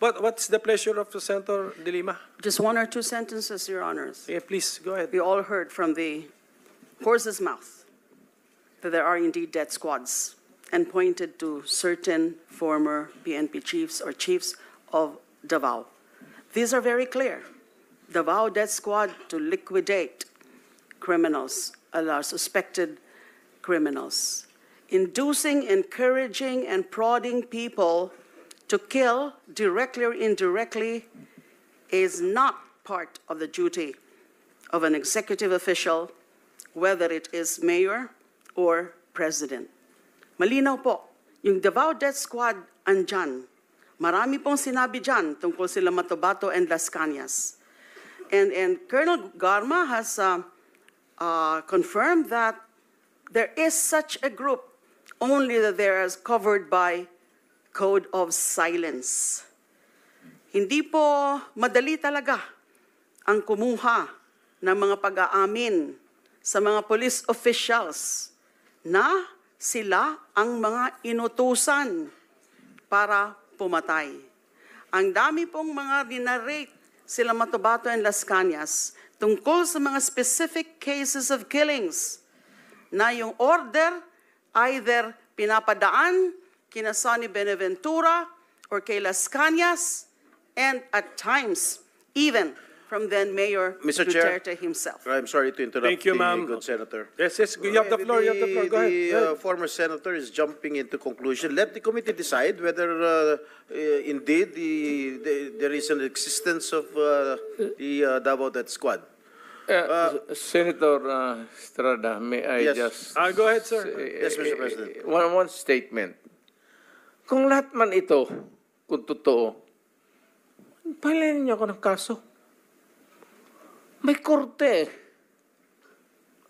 What's the pleasure of Senator De Lima? Just one or two sentences, Your Honors. Yeah, please, go ahead. We all heard from the horse's mouth that there are indeed death squads and pointed to certain former PNP chiefs or chiefs of Davao. These are very clear. Davao death squad to liquidate criminals, suspected criminals. Inducing, encouraging, and prodding people to kill directly or indirectly is not part of the duty of an executive official, whether it is mayor or president. Malinaw po, yung Davao Death Squad andyan. Marami pong sinabi dyan tungkol sila Matabato and Las Cañas. And Colonel Garma has confirmed that there is such a group, only that they are covered by code of silence. Hindi po madali talaga ang kumuha ng mga pag-aamin sa mga police officials na sila ang mga inutusan para pumatay. Ang dami pong mga dinarate sila Matabato and Las Cañas tungkol sa mga specific cases of killings na yung order either pinapadaan kina Sonny Benaventura or kay Las Cañas, and at times even from then Mayor Mr. Chair, Duterte himself. I'm sorry to interrupt. Thank you, ma'am. Good Senator. Yes, you have the floor, you have the floor. Go ahead. The former senator is jumping into conclusion. Let the committee decide whether indeed there is an existence of the Davao Death Squad. Senator Estrada, may I Yes. just... Go ahead, sir. Yes, Mr. President. One statement. Kung lahat man ito, kung totoo, palayan niyo ako ng kaso. May korte.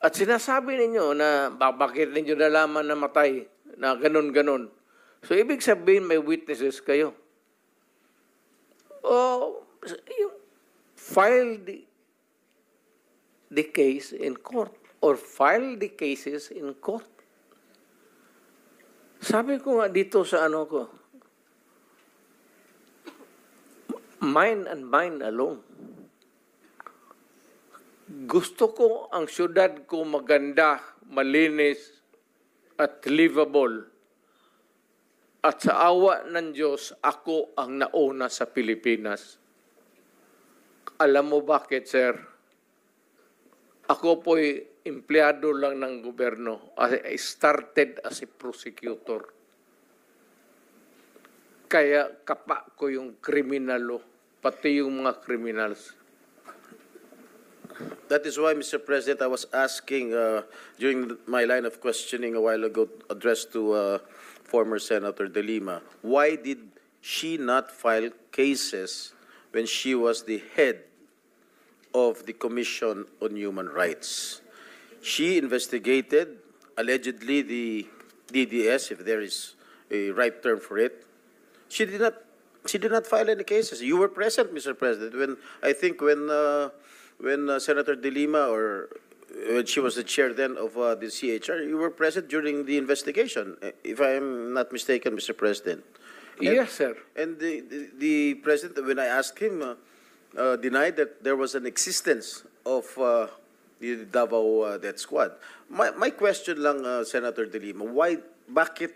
At sinasabi ninyo na bakit ninyo nalaman na matay, na ganun-ganun. So, ibig sabihin may witnesses kayo. O, file the case in court or file the cases in court. Sabi ko nga dito sa ano ko, mine and mine alone. Gusto ko ang syudad ko maganda, malinis, at livable. At sa awa ng Diyos, ako ang nauna sa Pilipinas. Alam mo bakit, sir? Ako po'y empleyado lang ng gobyerno. I started as a prosecutor. Kaya kapa ko yung kriminalo, pati yung mga criminals. That is why, Mr. President, I was asking during my line of questioning a while ago, addressed to former Senator De Lima, why did she not file cases when she was the head of the Commission on Human Rights? She investigated, allegedly, the DDS, if there is a right term for it. She did not file any cases. You were present, Mr. President, when Senator De Lima, or when she was the chair then of the CHR, you were present during the investigation, if I am not mistaken, Mr. President. Yes, sir. And the President, when I asked him, denied that there was an existence of the Davao Death Squad. My question lang, Senator De Lima, bakit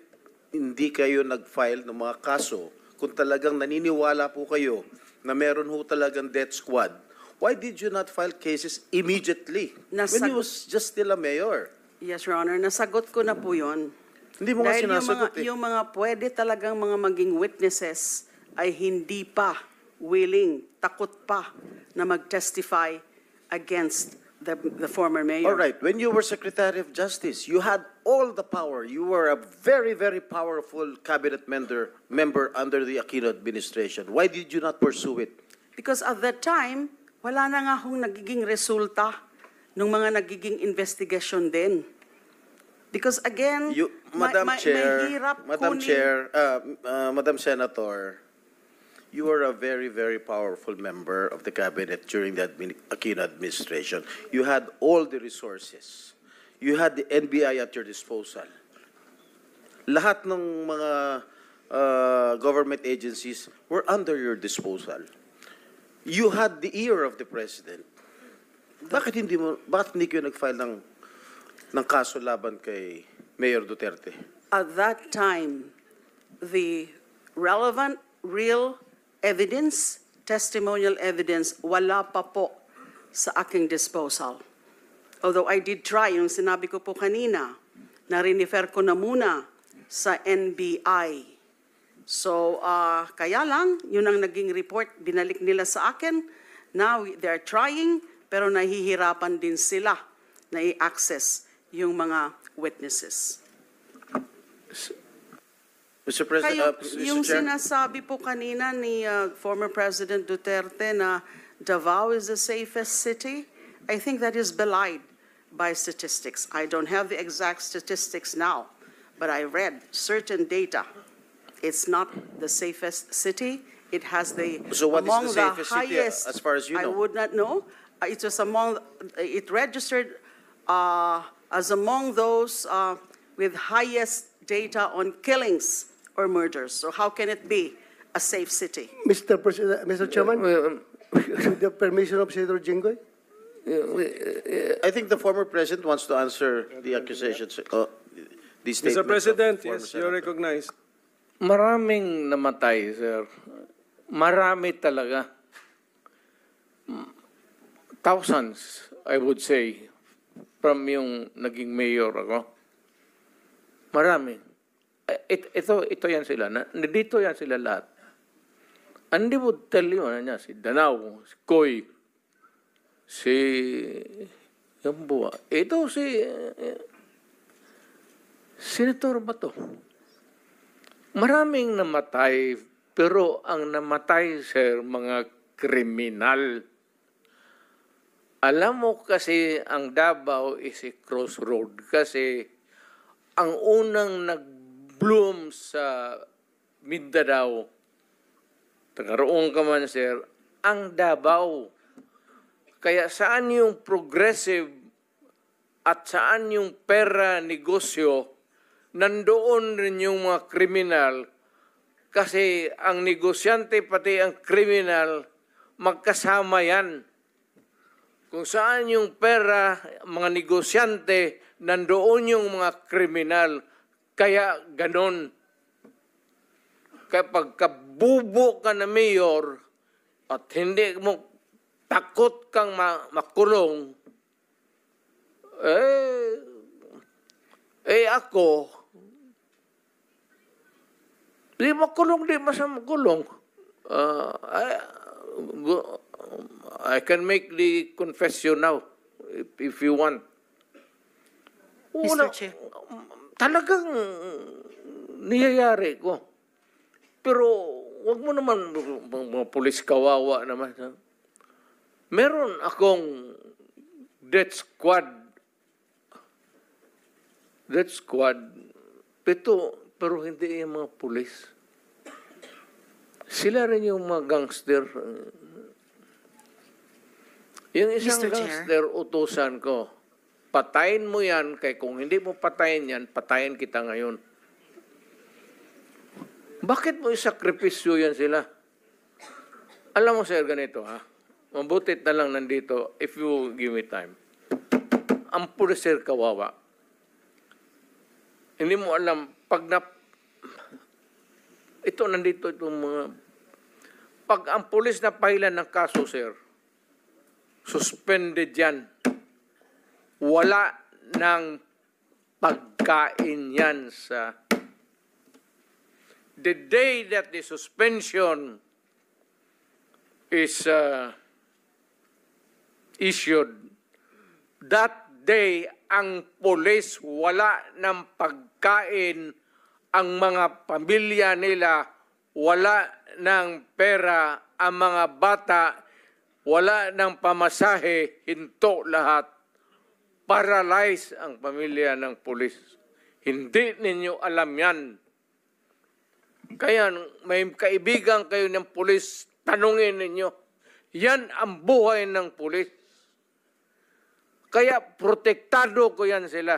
hindi kayo nag-file ng mga kaso kung talagang naniniwala po kayo na meron ho talagang death squad? Why did you not file cases immediately when he was just still a mayor? Yes, Your Honor, nasagot ko na po yun. Hindi mo nga Dahil sinasagot yung mga pwede talagang mga maging witnesses ay hindi pa willing, takot pa na mag-testify against the former mayor. All right, when you were Secretary of Justice, you had all the power. You were a very, very powerful cabinet member under the Aquino administration. Why did you not pursue it? Because at that time, wala na nga hong nagiging resulta ng mga nagiging investigation din. Because again, Madam Chair, mahirap Madam kunin. Chair, Madam Senator, you were a very, very powerful member of the cabinet during the Aquino administration. You had all the resources. You had the NBI at your disposal. Lahat ng mga government agencies were under your disposal. You had the ear of the president. Bakit hindi kayo nag-file ng kaso laban kay Mayor Duterte? At that time, the relevant, real evidence, testimonial evidence, wala pa po sa aking disposal. Although I did try, yung sinabi ko po kanina, na rinifer ko na muna sa NBI. So, kaya lang, yun ang naging report, binalik nila sa akin. Now, they're trying, pero nahihirapan din sila na i-access yung mga witnesses. Mr. President, Kayo, Mr. yung Chair. sinasabi po kanina ni former President Duterte na Davao is the safest city, I think that is belied by statistics. I don't have the exact statistics now, but I read certain data. It's not the safest city. It has the So what is among the safest city, highest, as far as you I know? would not know. It was among, it registered as among those with highest data on killings or murders. So how can it be a safe city? Mr. President, Mr. Chairman, with the permission of Senator Jinggoy? I think the former president wants to answer the accusations, the statements Mr. of President, former yes, you're senator. recognized. Maraming namatay, sir. Marami talaga. Thousands, I would say, from yung naging mayor ako. Marami. Ito yan sila. Dito yan sila lahat. And they would tell you, si Danao, si Koy, si Yambua. Ito si Senator Bato. Maraming namatay, pero ang namatay, sir, mga kriminal. Alam mo kasi ang Davao is a crossroad kasi ang unang nag-bloom sa Mindanao, tagaroon ka man, sir, ang Davao. Kaya saan yung progressive at saan yung pera negosyo, nandoon rin yung mga kriminal kasi ang negosyante pati ang kriminal magkasama yan. Kung saan yung pera, mga negosyante, nandoon yung mga kriminal. Kaya ganon. Kapag kabubo ka na mayor at hindi mo takot kang makulong, ako, di makulong, di makulong. I can make the confession now, if you want. Mr. Chair. Talagang niyayari ko. Pero wag mo naman, mga pulis kawawa naman. Meron akong death squad. Pero hindi yung mga pulis. Sila rin yung mga gangster. Yung isang Mr. Chair. gangster, utusan ko, patayin mo yan, kaya kung hindi mo patayin yan, patayin kita ngayon. Bakit mo isakripisyo yan sila? Alam mo, sir, ganito, ha? Mabutit na lang nandito, if you give me time. Ang pulis, sir, kawawa. Hindi mo alam, ito, nandito itong mga, pag ang pulis na pahilan ng kaso, sir, suspended yan. Wala ng pagkain yan sa... The day that the suspension is issued, that day, ang pulis wala ng pagkain, ang mga pamilya nila wala ng pera, ang mga bata wala ng pamasahe, hinto lahat. Paralyze ang pamilya ng pulis. Hindi ninyo alam yan. Kaya may kaibigan kayo ng pulis, tanungin ninyo. Yan ang buhay ng pulis. Kaya protektado ko yan sila.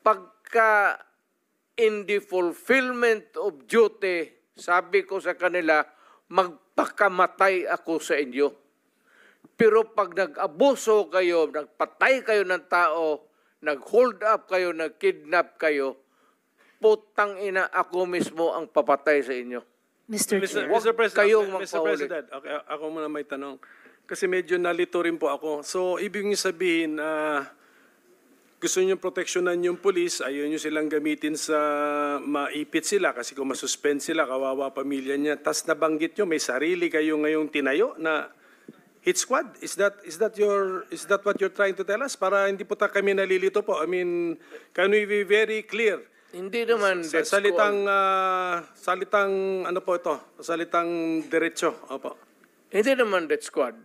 Pagka in the fulfillment of duty, sabi ko sa kanila, magpakamatay ako sa inyo. Pero pag nag-abuso kayo, nagpatay kayo ng tao, nag-hold up kayo, nag-kidnap kayo, putang ina, ako mismo ang papatay sa inyo. Mr. Chair. Mr. President, kayong Mr. magpahuli. President, okay, ako muna may tanong. Kasi medyo nalito rin po ako. So, ibig niyo sabihin, gusto niyo proteksyonan yung police, ayaw niyo silang gamitin sa maipit sila kasi kung masuspend sila, kawawa pamilya niya. Tas nabanggit niyo, may sarili kayo ngayong tinayo na hit squad. Is that what you're trying to tell us? Para hindi po kami nalilito po. I mean, can we be very clear? Hindi naman death Salitang, squad. salitang, ano po ito? Salitang diretso. Opo. Hindi naman death squad.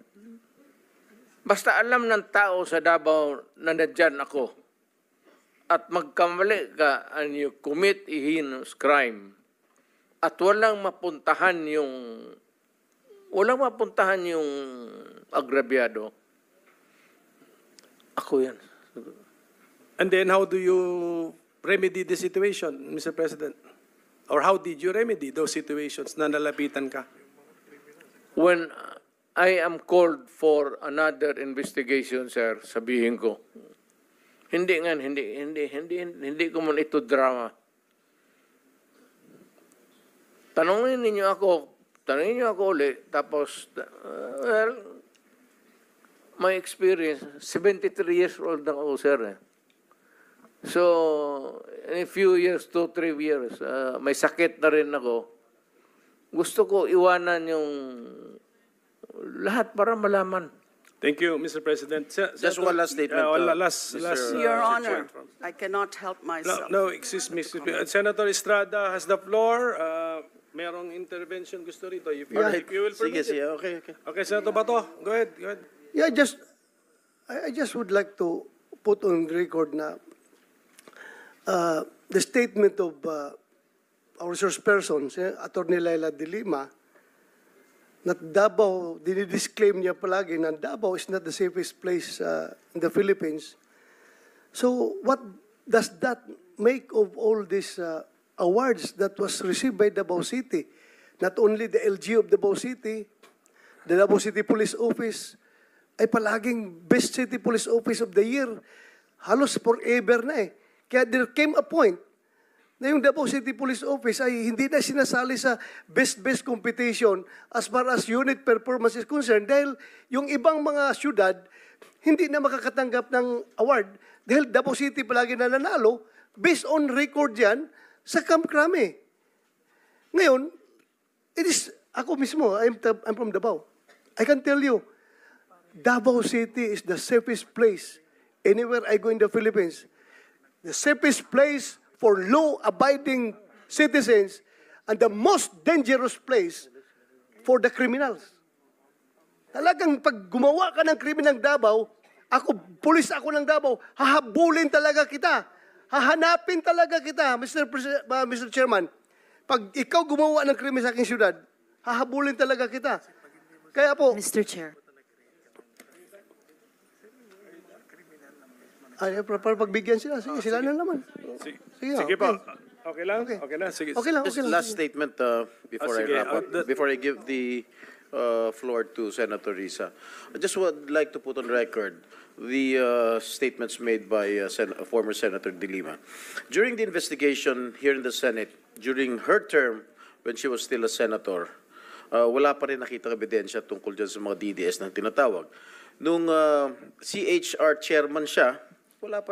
Basta alam ng tao sa Davao na nandyan ako at magkamali ka and you commit a heinous crime at walang mapuntahan yung agrabyado, ako yan. And then how do you remedy the situation, Mr. President? Or how did you remedy those situations na nalapitan ka? When I am called for another investigation, sir, sabihin ko, hindi ko man ito drama. Tanungin niyo ako ulit, tapos, well, my experience, 73 years old na ako, sir. So, in a few years, 2-3 years, may sakit na rin ako. Gusto ko iwanan yung lahat para malaman. Thank you, Mr. President. Just one last statement, last, Mr. Your Mr. Honor, Chair. I cannot help myself. No, excuse me. Senator Estrada has the floor. Merong intervention gusto rito. If you will Sige, permit sige. it. Okay, okay. Okay, Senator Bato, go ahead. Yeah, I just would like to put on record na the statement of our resource person, Attorney Laila de Lima, na Davao, dinidisclaim niya palagi na Davao is not the safest place in the Philippines. So what does that make of all these awards that was received by Davao City? Not only the LG of Davao City, the Davao City Police Office, ay palaging Best City Police Office of the Year. Halos forever na eh. Kaya there came a point na yung Davao City Police Office ay hindi na sinasali sa best competition as far as unit performance is concerned dahil yung ibang mga syudad hindi na makakatanggap ng award dahil Davao City palagi na nanalo based on record yan sa Camp Crame. Ngayon, ako mismo, I'm from Davao. I can tell you, Davao City is the safest place anywhere I go in the Philippines. The safest place for law-abiding citizens and the most dangerous place for the criminals. Talagang pag gumawa ka ng krimen ng Davao, pulis ako ng Davao, hahabulin talaga kita. Hahanapin talaga kita, Mr. Chairman. Pag ikaw gumawa ng krimen sa aking syudad, hahabulin talaga kita. Kaya po, Mr. Chair. para pagbigyan sila, sige, sila na naman. Sige po. Okay lang? Okay na? Sige. Okay lang, Just okay lang. last statement before I sige. wrap up, before I give the floor to Senator Risa. I just would like to put on record the statements made by former Senator De Lima. During the investigation here in the Senate, during her term, when she was still a senator, wala pa rin nakitang ebidensya tungkol dyan sa mga DDS na tinatawag. Nung CHR chairman siya, wala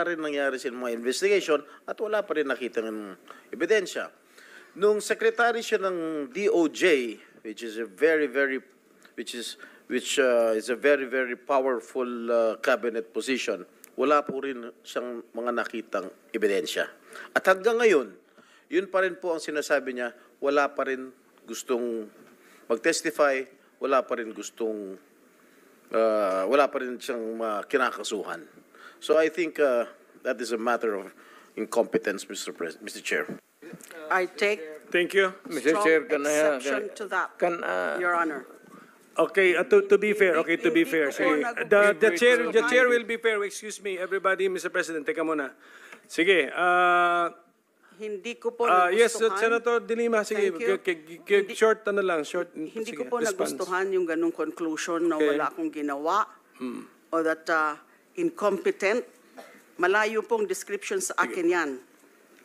rin nangyari sa mga investigation at wala pa rin nakitang ebidensya. Nung secretary siya ng DOJ, which is a very very powerful cabinet position, wala po rin siyang mga nakitang ebidensya. At hanggang ngayon, yun pa rin po ang sinasabi niya, wala pa rin gustong mag-testify, wala pa rin siyang kinakasuhan. So I think that is a matter of incompetence, Mr. Chair. I take Thank you. Mr. strong Chair, exception to that, Your Honor. Okay, to be fair, sige. The chair will be fair. Excuse me, everybody, Mr. President, teka muna. Sige, hindi ko po Yes, nagustuhan. Senator De Lima, sige, Thank you. short na lang, short. Hindi sige, ko po response. nagustuhan yung ganung conclusion na Okay. wala akong ginawa or that incompetent. Malayo pong description sa akin yan.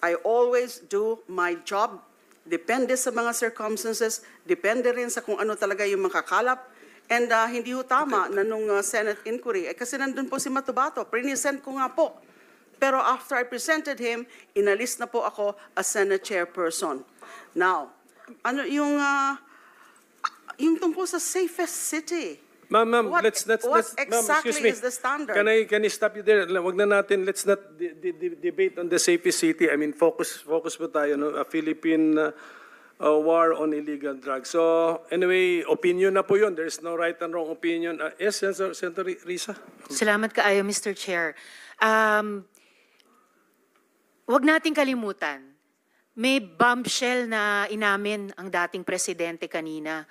I always do my job. Depende sa mga circumstances, depende rin sa kung ano talaga yung makakalap. And hindi ho tama na nung Senate inquiry, kasi nandun po si Matubato, present ko nga po. Pero after I presented him, inalis na po ako as Senate chairperson. Now, ano yung tungkol sa safest city? Ma'am, What- let's what ma'am, exactly excuse me. is the standard? Can I stop you there? Wag na natin, let's not debate on the safest city. I mean, focus po tayo, no? A Philippine war on illegal drugs. So, anyway, opinion na po yun. There's no right and wrong opinion. Yes, Senator Risa? Salamat kaayo, Mr. Chair. Huwag nating kalimutan, may bombshell na inamin ang dating presidente kanina.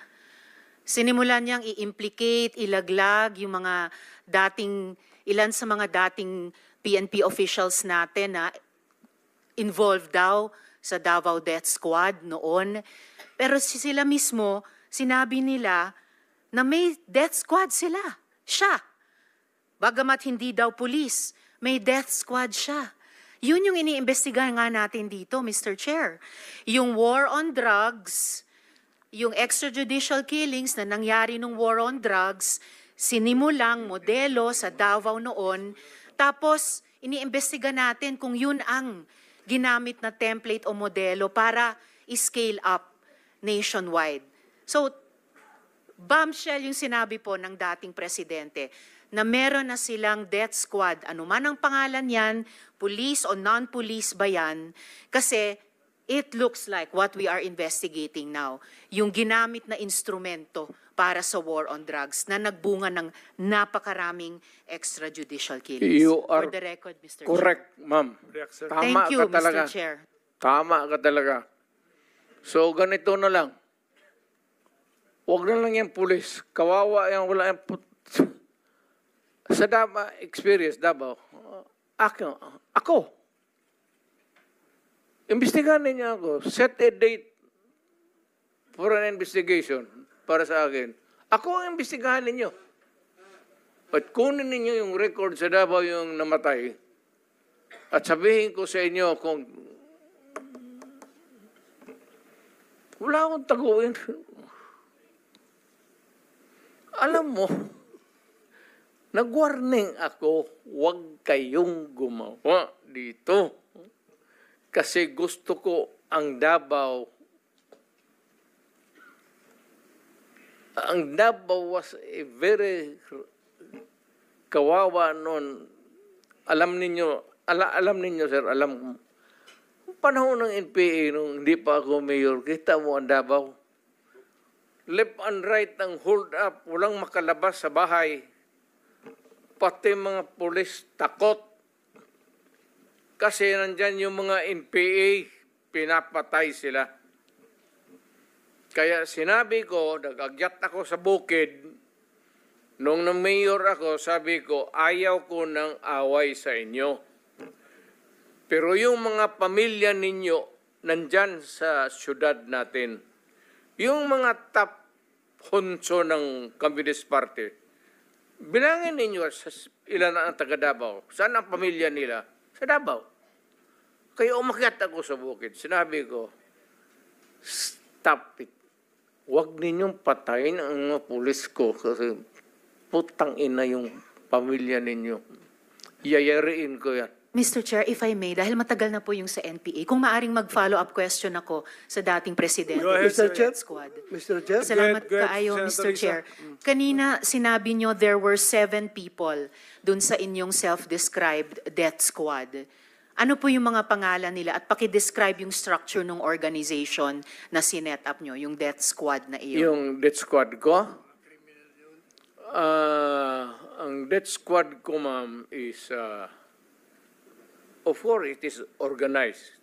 Sinimulan niyang i-implicate, ilaglag yung mga ilan sa mga dating PNP officials natin na involved daw sa Davao Death Squad noon. Pero sila mismo, sinabi nila na may death squad sila. Siya. Bagamat hindi daw pulis, may death squad siya. Yun yung iniimbestigahan nga natin dito, Mr. Chair. Yung war on drugs, yung extrajudicial killings na nangyari nung war on drugs, sinimulang modelo sa Davao noon, tapos iniimbestiga natin kung yun ang ginamit na template o modelo para i-scale up nationwide. So, bombshell yung sinabi po ng dating presidente na meron na silang death squad, anuman ang pangalan yan, police o non-police ba yan, kasi it looks like what we are investigating now, yung ginamit na instrumento para sa war on drugs na nagbunga ng napakaraming extrajudicial killings. You are For the record, Mr. correct, ma'am. React, sir. Tama Thank you, ka talaga. Mr. Chair. Tama ka talaga. So, ganito na lang. Huwag na lang yung pulis. Kawawa yan, wala yung sa Davao experience, Davao, ako. Imbestigahan ninyo ako. Set a date for an investigation para sa akin. Ako ang imbestigahan ninyo. At kunin ninyo yung record sa Davao yung namatay. At sabihin ko sa inyo kung wala akong taguin. Alam mo, nag-warning ako, huwag kayong gumawa dito. Kasi gusto ko ang Davao was a very kawawa noon. Alam ninyo, sir, panahon ng NPA, nung hindi pa ako mayor, kita mo ang Davao. Left and right ang hold up, walang makalabas sa bahay. Pati mga pulis takot. Kasi nandyan yung mga NPA, pinapatay sila. Kaya sinabi ko, nag-agyat ako sa bukid, nung na-mayor ako, sabi ko, ayaw ko ng away sa inyo. Pero yung mga pamilya ninyo, nandyan sa syudad natin. Yung mga top honso ng Communist Party, bilangin ninyo sa ilan ang taga Davao. Saan ang pamilya nila? Sa Davao. Kaya umakyat ako sa bukid. Sinabi ko, stop it. Huwag ninyong patayin ang mga pulis ko kasi putang ina yung pamilya ninyo. Yayariin ko yan. Mr. Chair, if I may, dahil matagal na po yung sa NPA, kung maaring mag-follow-up question ako sa dating presidente Go ahead, ng Mr. Chair. Death Squad. Mr. Chair. Salamat Go ahead, kaayo, Senator Mr. Risa. Chair. Kanina, sinabi nyo there were 7 people dun sa inyong self-described death squad. Ano po yung mga pangalan nila? At paki-describe yung structure ng organization na sinet up nyo, yung death squad na iyon. Yung death squad ko? Ang death squad ko, ma'am, is, of course, it is organized.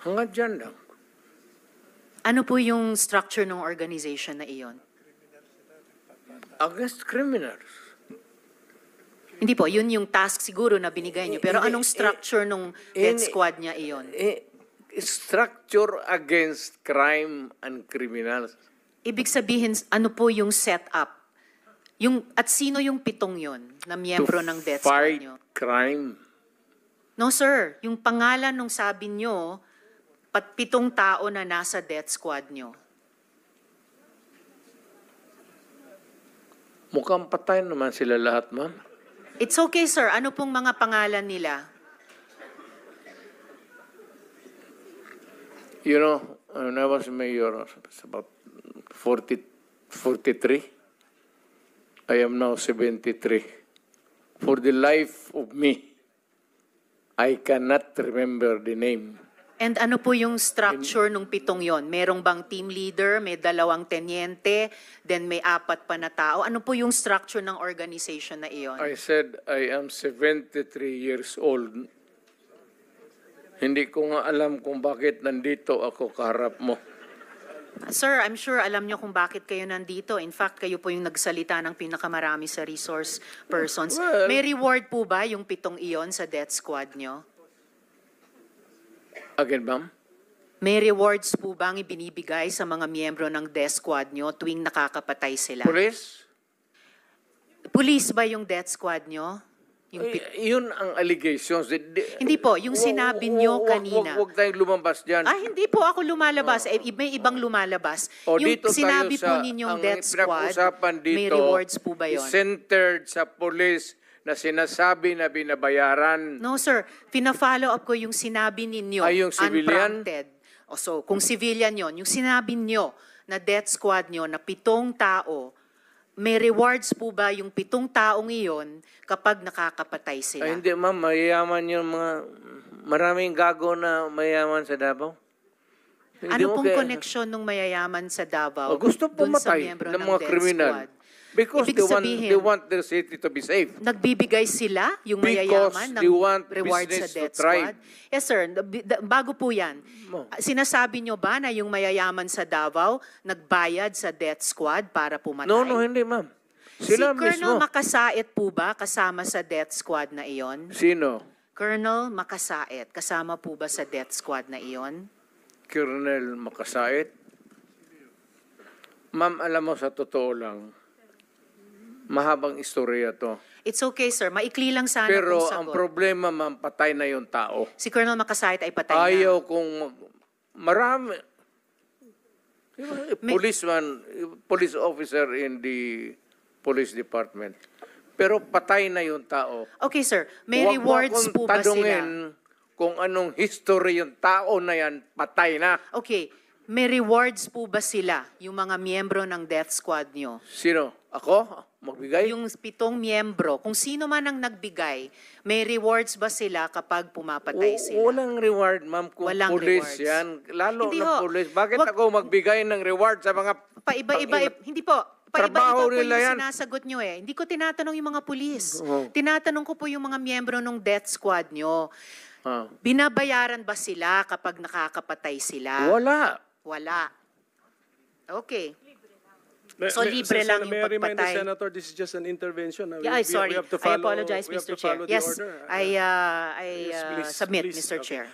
Hanggang dyan lang. Ano po yung structure ng organization na iyon? Against criminals. Hindi po, yun yung task siguro na binigay niyo. Pero anong structure nung death squad niya iyon? Structure against crime and criminals. Ibig sabihin, ano po yung setup? At sino yung 7 yon na miyembro ng death squad Fight niyo? crime. No sir, yung pangalan nung sabi niyo, 7 tao na nasa death squad niyo. Mukhang patay naman sila lahat, ma'am. It's okay sir, ano pong mga pangalan nila? You know, when I was mayor, it's about 43. I am now 73. For the life of me, I cannot remember the name. And ano po yung structure nung 7 yon? Merong bang team leader, may 2 tenyente, then may 4 pa na tao? Ano po yung structure ng organization na iyon? I said I am 73 years old. Hindi ko nga alam kung bakit nandito ako kaharap mo. Sir, I'm sure alam niyo kung bakit kayo nandito. In fact, kayo po yung nagsalita ng pinakamarami sa resource persons. Well- May reward po ba yung 7 iyon sa death squad niyo? Again, ma'am? May rewards po bang ibinibigay sa mga miyembro ng death squad niyo tuwing nakakapatay sila? Police? Police ba yung death squad niyo? Yung Yun ang allegations. Hindi po, yung sinabi niyo kanina. Huwag tayong lumabas dyan. Ah, hindi po ako lumalabas. May ibang lumalabas. O, Yung dito sinabi tayo po ninyong ang death squad, pinag-usapan dito, may rewards po ba yun? is centered sa police na sinasabi na binabayaran. No, sir. Pina-follow up ko yung sinabi ninyo. Ay, yung civilian? Unprompted. O, so, kung civilian yon, yung sinabi nyo na death squad nyo na 7 tao, may rewards po ba yung 7 taong iyon kapag nakakapatay sila? Ay, hindi, ma'am. Mayayaman yung mga... Maraming gago na mayayaman sa Davao. Hindi Ano mo pong kaya- koneksyon ng mayayaman sa Davao O, gusto dun sa pumatay miyembro ng ng mga death kriminal. squad? Because Ibig they want their city to be safe. Nagbibigay sila, yung Because mayayaman, ng they want reward sa business to death thrive. squad? Yes, sir. Bago po yan, Mo. sinasabi nyo ba na yung mayayaman sa Davao nagbayad sa death squad para pumatay? No, hindi, ma'am. Si Sila Colonel mismo. Makasait po ba kasama sa death squad na iyon? Sino? Colonel Makasait, kasama po ba sa death squad na iyon? Colonel Makasait? Ma'am, alam mo, sa totoo lang, mahabang istorya to. It's okay, sir. Maikli lang sana Pero kung ang sagot. problema, ma'am, patay na yung tao. Si Colonel Makasait ay patay na. Ayaw kung marami. Police officer in the police department. Pero patay na yung tao. Okay, sir. May Huwag mo rewards akong po ba sila? tanungin kung anong history yung tao na yan, patay na. Okay. May rewards po ba sila, yung mga miyembro ng death squad nyo? Sino? Ako? Magbigay? Yung 7 miyembro, kung sino man ang nagbigay, may rewards ba sila kapag pumapatay sila? Walang reward, ma'am, kung Walang police rewards. yan. Lalo Hindi na ho. police. Bakit Wag- ako magbigay ng reward sa mga... Paiba-iba, hindi po. Paiba-iba Trabaho po yung nila yan. sinasagot nyo eh. Hindi ko tinatanong yung mga pulis. Oo. Tinatanong ko po yung mga miyembro ng death squad nyo. Ah, Binabayaran ba sila kapag nakakapatay sila? wala. Wala. Okay. So, libre lang yung May I remind the pagpatay. Senator, this is just an intervention. Yeah, sorry. We have to I follow, apologize, we have Mr. to Chair. follow the Yes, order. I Yes, please, submit, please. Mr. Okay. Chair.